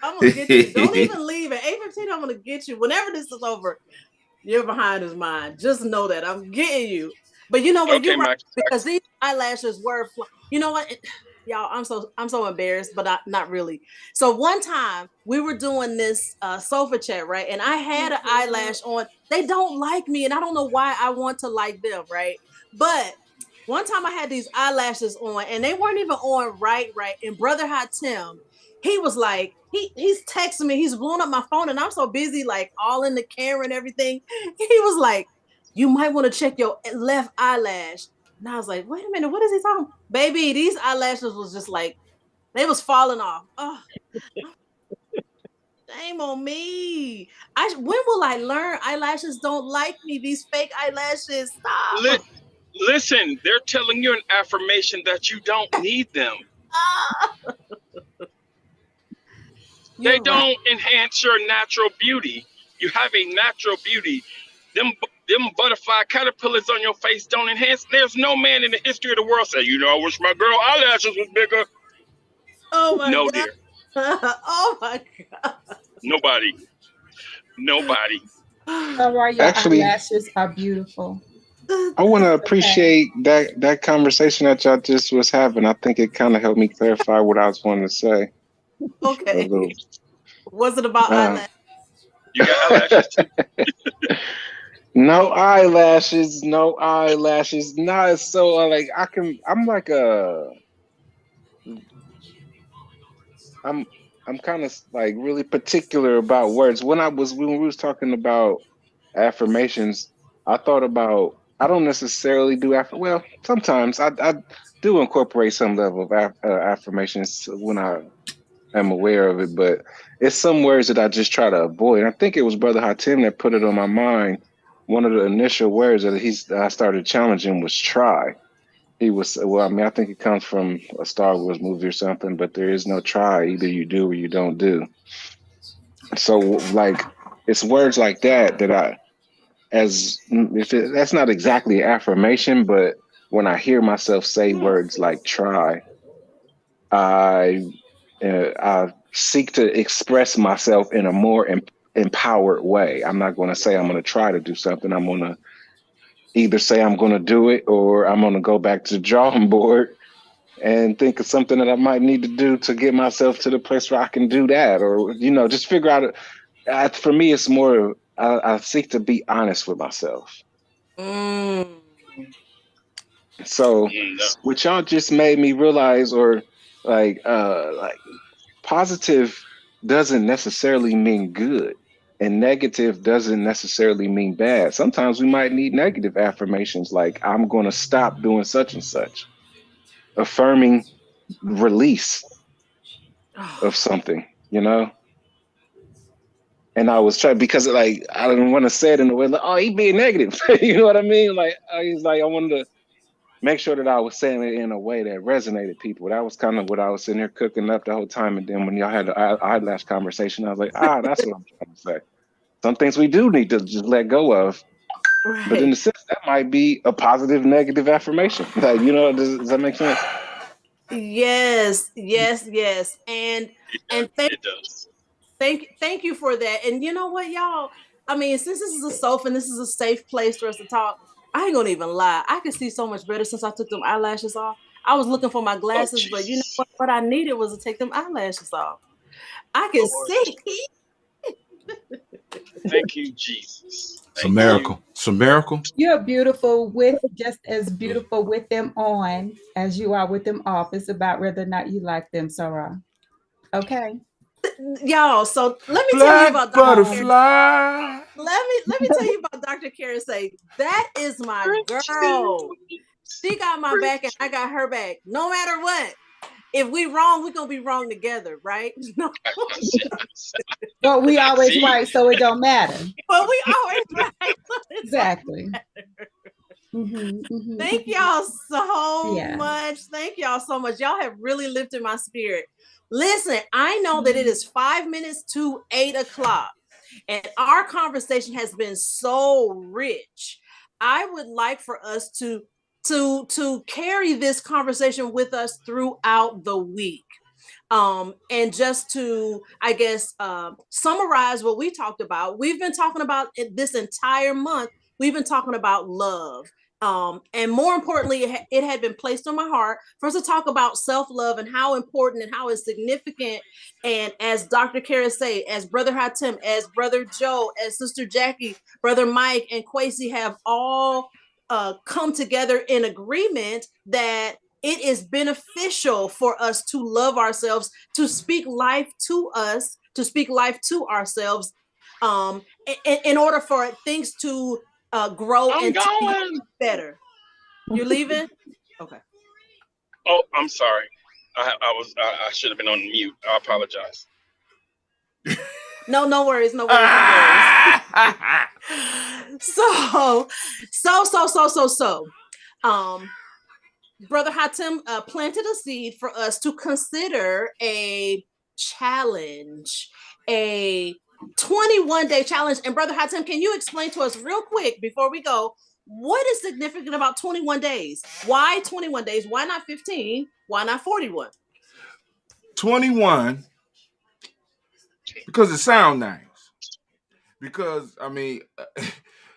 I'm gonna get you. Don't even leave at 8:15. I'm gonna get you. Whenever this is over, you're behind his mind. Just know that I'm getting you. But you know what? Okay, you're right, Max. because these eyelashes were. You know what? Y'all, I'm so embarrassed, but not really. So one time we were doing this sofa chat, right? And I had an eyelash on. They don't like me, and I don't know why I want to like them, right? But one time I had these eyelashes on, and they weren't even on right. And Brother Hot Tim, he was like, he's texting me, he's blowing up my phone, and I'm so busy, like all in the camera and everything. He was like, you might want to check your left eyelash. And I was like, wait a minute, what is he talking? Baby, these eyelashes was just like, they was falling off. Oh, shame on me. When will I learn eyelashes don't like me? These fake eyelashes, stop. Listen, they're telling you an affirmation that you don't need them. They don't enhance your natural beauty. You have a natural beauty. Them butterfly caterpillars on your face don't enhance. There's no man in the history of the world say, you know, I wish my girl eyelashes was bigger. Oh my God. Dear. Oh my God. Nobody. Actually, your eyelashes are beautiful. I want to appreciate that conversation that y'all just was having. I think it kind of helped me clarify what I was wanting to say. Okay. Was it about eyelashes? You got eyelashes too? No eyelashes. Not so like I'm kind of like really particular about words. When we was talking about affirmations, I thought about, I don't necessarily do well, sometimes I do incorporate some level of affirmations when I am aware of it, but it's some words that I just try to avoid. And I think it was Brother Hatim that put it on my mind. One of the initial words that I started challenging was try. He was, well, I mean, I think it comes from a Star Wars movie or something, but there is no try. Either you do or you don't do. So like, it's words like that that's not exactly affirmation, but when I hear myself say words like try, I seek to express myself in a more empowered way. I'm not going to say I'm going to try to do something. I'm going to either say I'm going to do it, or I'm going to go back to the drawing board and think of something that I might need to do to get myself to the place where I can do that, or, you know, just figure out. For me, it's more, I seek to be honest with myself. So what y'all just made me realize, or like positive doesn't necessarily mean good, and negative doesn't necessarily mean bad. Sometimes we might need negative affirmations, like I'm going to stop doing such and such, affirming release of something, you know. And I was trying, because like I didn't want to say it in a way like, oh, he being negative. You know what I mean? Like I wanted to make sure that I was saying it in a way that resonated people. That was kind of what I was sitting here cooking up the whole time. And then when y'all had the eyelash conversation, I was like, that's what I'm trying to say. Some things we do need to just let go of. Right. But in a sense, that might be a positive, negative affirmation. Like, you know, does that make sense? Yes. And thank you for that. And you know what, y'all? I mean, since this is a sofa and this is a safe place for us to talk, I ain't gonna even lie. I can see so much better since I took them eyelashes off. I was looking for my glasses, but you know what I needed was to take them eyelashes off. I can see. Thank you, Jesus. It's a miracle. It's a miracle. You're beautiful just as beautiful with them on as you are with them off. It's about whether or not you like them, Sarah. Okay. Y'all, so let me tell you Black about butterfly. Let me tell you about Dr. Karen Say. That is my girl. She got my back and I got her back. No matter what. If we wrong, we're gonna be wrong together, right? No. But we always right, so it don't matter. But we always right. Exactly. Mm-hmm. Thank y'all so much. Thank y'all so much. Y'all have really lifted my spirit. Listen, I know that it is 5 minutes to 8 o'clock, and our conversation has been so rich. I would like for us to carry this conversation with us throughout the week. And just to, I guess, summarize what we talked about, we've been talking about this entire month, we've been talking about love. And more importantly, it had been placed on my heart for us to talk about self-love and how important and how it's significant. And as Dr. Kara say, as Brother Hatem, as Brother Joe, as Sister Jackie, Brother Mike, and Kwesi have all come together in agreement that it is beneficial for us to love ourselves, to speak life to us, to speak life to ourselves, in order for things to grow and to be better. You're leaving? Okay. Oh, I'm sorry. I should have been on mute. I apologize. No worries. So. Brother Hatem planted a seed for us to consider a challenge, a 21-day challenge. And Brother Hatem, can you explain to us real quick before we go, what is significant about 21 days? Why 21 days? Why not 15? Why not 41? 21, because it sounds nice. Because, I mean,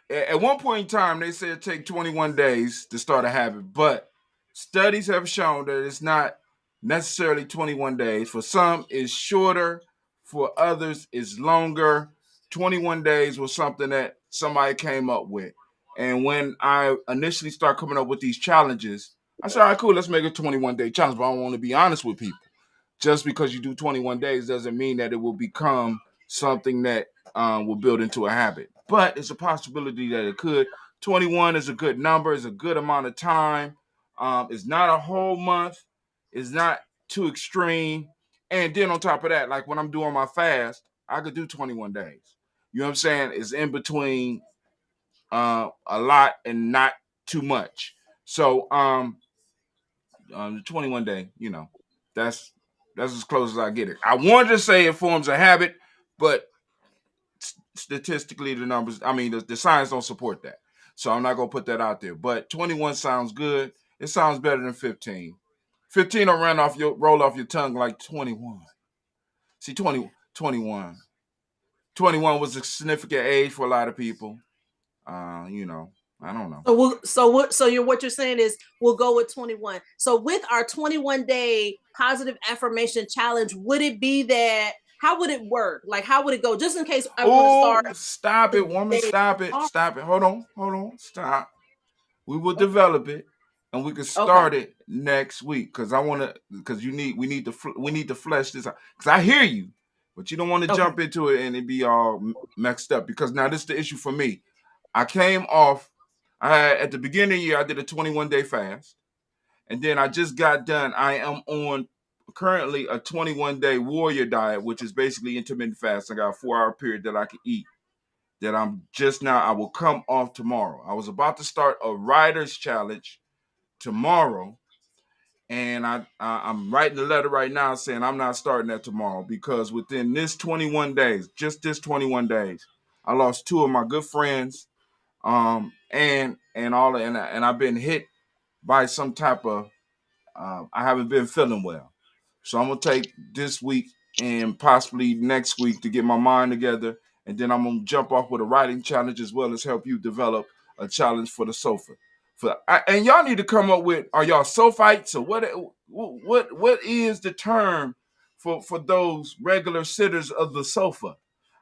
at one point in time, they said it take 21 days to start a habit, but studies have shown that it's not necessarily 21 days. For some, it's shorter. For others, it's longer. 21 days was something that somebody came up with. And when I initially started coming up with these challenges, I said, all right, cool, let's make a 21-day challenge. But I want to be honest with people. Just because you do 21 days doesn't mean that it will become something that will build into a habit. But it's a possibility that it could. 21 is a good number. It's a good amount of time. It's not a whole month. It's not too extreme. And then on top of that, like when I'm doing my fast, I could do 21 days. You know what I'm saying? It's in between a lot and not too much. So the 21 day, that's as close as I get it. I wanted to say it forms a habit, but statistically, the science don't support that. So I'm not going to put that out there. But 21 sounds good. It sounds better than 15. 15 will roll off your tongue like 21. See, 21 was a significant age for a lot of people. I don't know. So what you're saying is we'll go with 21. So with our 21-day positive affirmation challenge, would it be that? How would it work? Like, how would it go? Just in case I want to start. Stop it, woman. Stop it. Hold on. Stop. We will develop it, and we can start it next week. Because we need to flesh this out. Because I hear you, but you don't want to jump into it and it be all mixed up. Because now this is the issue for me. I came off. At the beginning of the year, I did a 21-day fast, and then I just got done. I am on currently a 21-day warrior diet, which is basically intermittent fast. I got a 4-hour period that I can eat. That I will come off tomorrow. I was about to start a writer's challenge tomorrow, and I'm writing a letter right now saying I'm not starting that tomorrow because within this 21 days, just this 21 days, I lost 2 of my good friends, and I've been hit by some type of I haven't been feeling well. So I'm gonna take this week and possibly next week to get my mind together, and then I'm gonna jump off with a writing challenge as well as help you develop a challenge for the sofa. And y'all need to come up with, are y'all sophites or what is the term for those regular sitters of the sofa?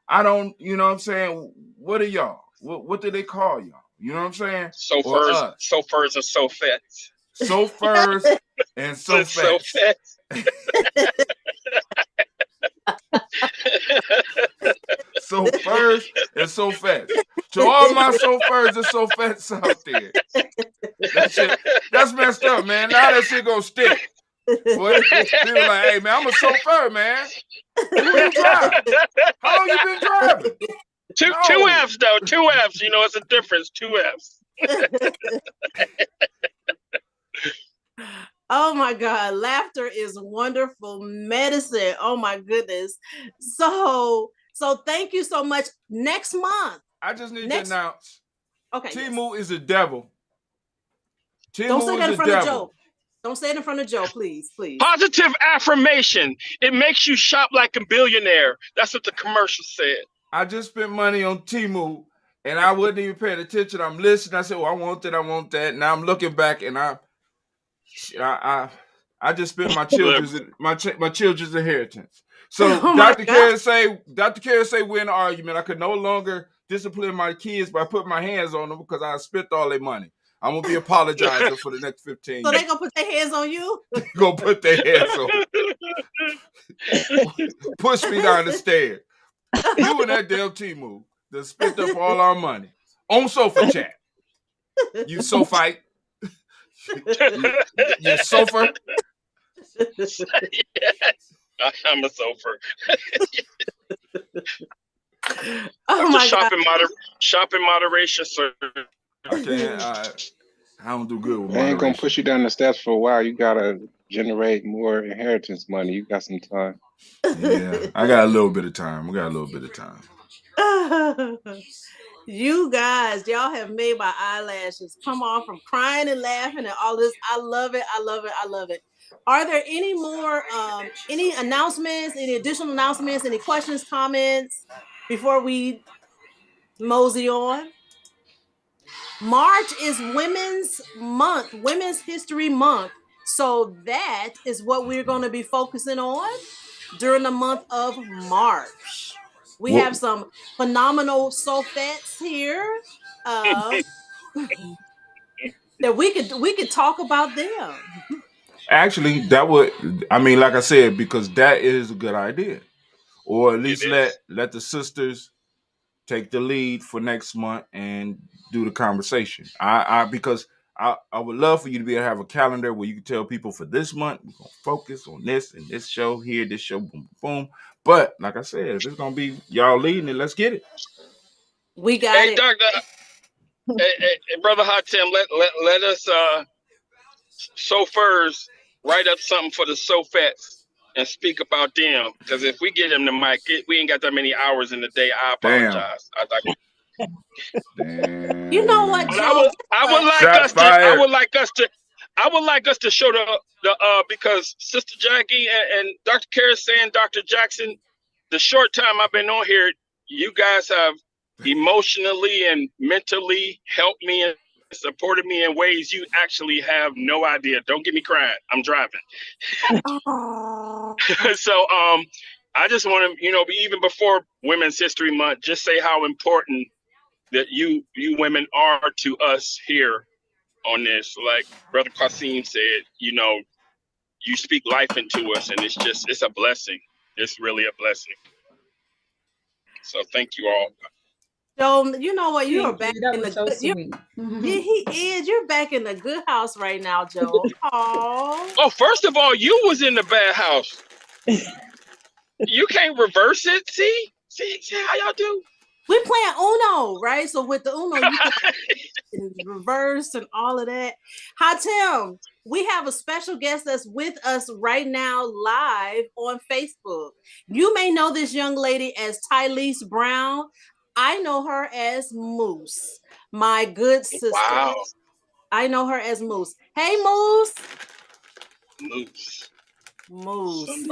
I don't, you know what I'm saying? What are y'all? What do they call y'all? You know what I'm saying? Sofers and sofettes. Sofers and sofettes. Sofers and Sofettes. To all my Sofers and Sofettes out there. That's messed up, man. Now that shit gonna stick. Boy, people like, hey, man, I'm a chauffeur, man. Who you drive? How long you been driving? Two F's, though. 2 F's. You know, it's a difference. 2 F's. Oh my God, laughter is wonderful medicine. Oh my goodness. So thank you so much. Next month. I just need to announce. Okay. Timu is a devil. Don't say that in front of Joe. Don't say it in front of Joe, please. Positive affirmation. It makes you shop like a billionaire. That's what the commercial said. I just spent money on Timu and I wasn't even paying attention. I'm listening. I said, "Oh, I want that." Now I'm looking back and I just spent my children's inheritance. So Dr. Carey say we're in an argument. I could no longer discipline my kids by putting my hands on them because I spent all their money. I'm gonna be apologizing for the next 15 years. So they gonna put their hands on you? Gonna put their hands on me. Push me down the stairs. You and that damn Timu that spent up all our money on sofa chat. You sofa. You sofa. I'm a sofa. Oh my God. Shop in moderation, sir. I don't do good with moderation. They ain't gonna push you down the steps for a while. You gotta generate more inheritance money. You got some time. Yeah, I got a little bit of time. You guys, y'all have made my eyelashes come off from crying and laughing and all this. I love it. Are there any more, any announcements, any additional announcements, any questions, comments before we mosey on? March is Women's Month, Women's History Month. So that is what we're going to be focusing on during the month of March. We have some phenomenal Sofettes here that we could talk about them. Actually, like I said, because that is a good idea. Or at least let the sisters take the lead for next month and do the conversation. Because I would love for you to be able to have a calendar where you can tell people for this month we're gonna focus on this and this show here, this show, boom, boom. But like I said, if it's gonna be y'all leading it, let's get it. We got it. Doctor, hey, Brother Hot Tim, let us Sofers write up something for the Sofettes and speak about them. Because if we get them the mic, we ain't got that many hours in the day. I apologize. Damn. You know what, Joe? I would like us to show the because Sister Jackie and Dr. Carey saying, Dr. Jackson, the short time I've been on here, you guys have emotionally and mentally helped me and supported me in ways you actually have no idea. Don't get me crying. I'm driving. So I just want to, even before Women's History Month, just say how important that you women are to us here on this. Like Brother Qasim said, you speak life into us, and it's a blessing. It's really a blessing. So thank you all. So you know what? You are back in the so sweet. Yeah, he is. You're back in the good house right now, Joe. Oh, first of all, you was in the bad house. You can't reverse it. See how y'all do. We playing Uno, right? So with the Uno, you can reverse and all of that. Hatem, we have a special guest that's with us right now live on Facebook. You may know this young lady as Tylese Brown. I know her as Moose, my good sister. Wow. I know her as Moose. Hey, Moose. Moose.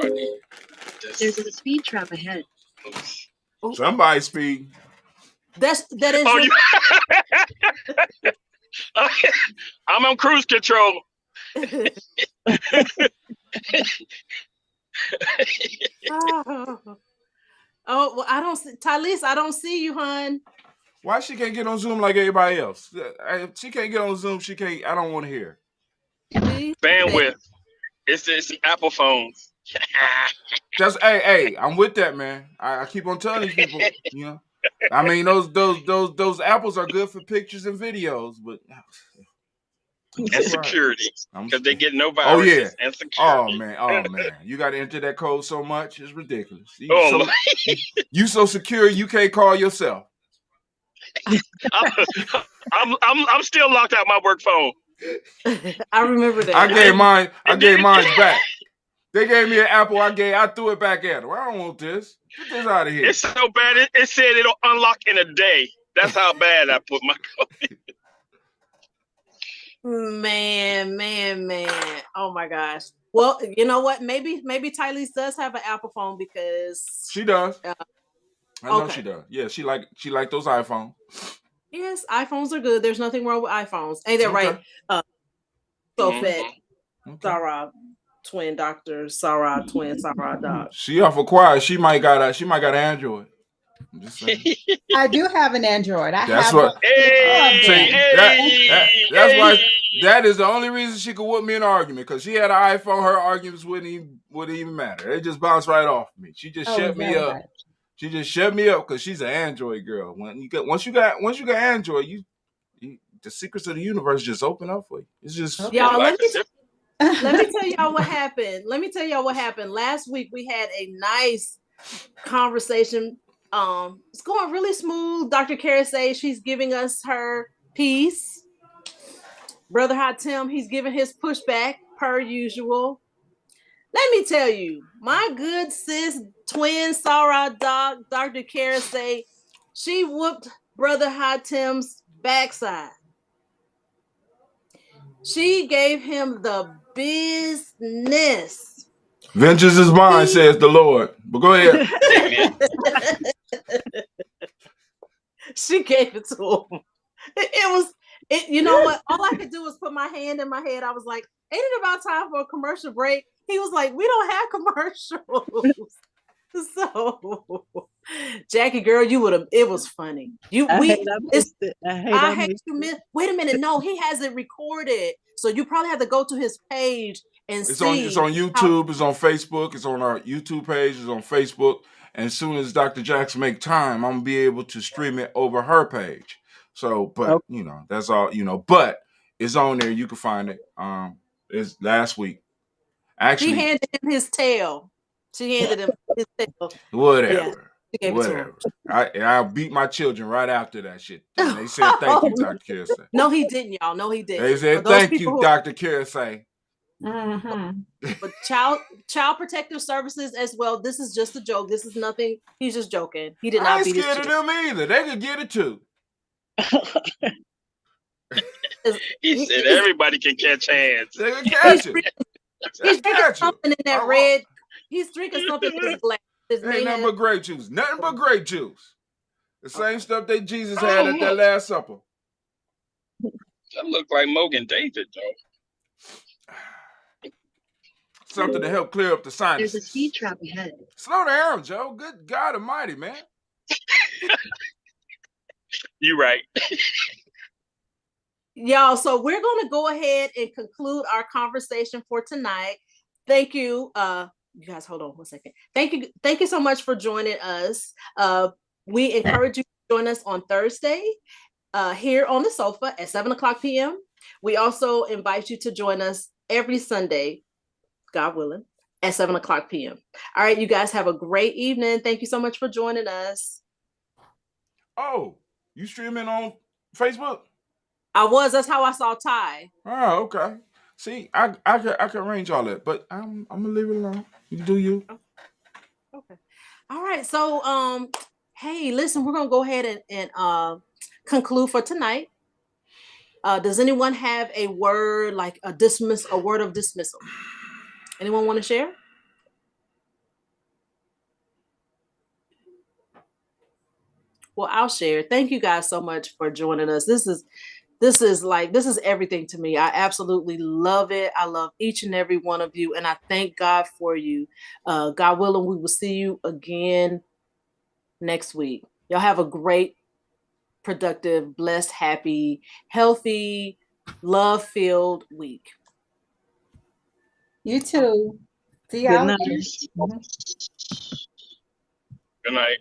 There's a speed trap ahead. Moose. Somebody speed. That is. Oh, I'm on cruise control. Oh, well, I don't see Tylese. I don't see you, hon. Why she can't get on Zoom like everybody else? If she can't get on Zoom, she can't. I don't want to hear. Bandwidth. It's Apple phones. That's hey, I'm with that, man. I keep on telling these people, you know. I mean, those apples are good for pictures and videos, but and security, because they get no oh yeah, viruses and security. oh man, you got to enter that code so much, it's ridiculous. Oh, you so secure you can't call yourself. I'm still locked out my work phone. I remember that. I gave mine back. They gave me an apple. I threw it back at them. I don't want this. Get this out of here. It's so bad. It said it'll unlock in a day. That's how bad I put my code. Man. Oh my gosh. Well, you know what? Maybe Tylese does have an Apple phone because she does. I know she does. Yeah, she like those iPhones. Yes, iPhones are good. There's nothing wrong with iPhones. Ain't that right? Sofet, Sarah, twin doctor, Sarah, twin Sarah dog. She awful quiet. She might got Android. I'm just saying. I do have an Android. That's why that is the only reason she could whoop me in an argument, because she had an iPhone. Her arguments wouldn't even matter. They just bounced right off me. She just shut me up. Right. She just shut me up because she's an Android girl. Once you got Android, you the secrets of the universe just open up for you. It's just y'all. Let me tell y'all what happened. Last week we had a nice conversation. It's going really smooth. Dr. Karasay, she's giving us her piece. Brother Hatem, he's giving his pushback per usual. Let me tell you, my good sis, twin Sarah dog, Dr. Karasay, she whooped Brother Hatem's backside. She gave him the business. Vengeance is mine, says the Lord. But go ahead. She gave it to him. You know what? All I could do was put my hand in my head. I was like, ain't it about time for a commercial break? He was like, we don't have commercials. So, Jackie, girl, you would have. It was funny. Wait a minute. No, he has it recorded. So you probably have to go to his page and see. It's on YouTube. It's on Facebook. It's on our YouTube page. It's on Facebook. And as soon as Dr. Jackson make time, I'm gonna be able to stream it over her page. So, but you know, that's all. You know, but it's on there. You can find it. It's last week. Actually, she handed him his tail. She handed him his tail. Whatever. I beat my children right after that shit. And they said thank you, Dr. Karasay. No, he didn't, y'all. No, he didn't. They said thank you, Dr. Karasay. But child protective services as well. This is just a joke. This is nothing. He's just joking. He did not beat his children. I ain't scared of them either. They could get it too. He said everybody can catch hands. They can catch it. He's drinking something in that red. He's drinking something in his glass. Ain't nothing but grape juice. Nothing but grape juice. The same stuff that Jesus had at that Last Supper. That look like Mogan David, though. Something to help clear up the sinuses. There's a speed trap ahead. Slow down, Joe. Good God Almighty, man. You're right. Y'all, so we're going to go ahead and conclude our conversation for tonight. Thank you. You guys, hold on 1 second. Thank you so much for joining us. We encourage you to join us on Thursday here on the sofa at 7:00 p.m. We also invite you to join us every Sunday, God willing, at 7:00 p.m. All right, you guys have a great evening. Thank you so much for joining us. Oh, you streaming on Facebook? That's how I saw Ty. Oh, okay. See, I can arrange all that, but I'm gonna leave it alone. You do you. Okay. All right. So hey, listen, we're gonna go ahead and conclude for tonight. Does anyone have a word like a word of dismissal? Anyone want to share? Well, I'll share. Thank you guys so much for joining us. This is everything to me. I absolutely love it. I love each and every one of you, and I thank God for you. God willing, we will see you again next week. Y'all have a great, productive, blessed, happy, healthy, love-filled week. You too. See Good y'all. night. Good night.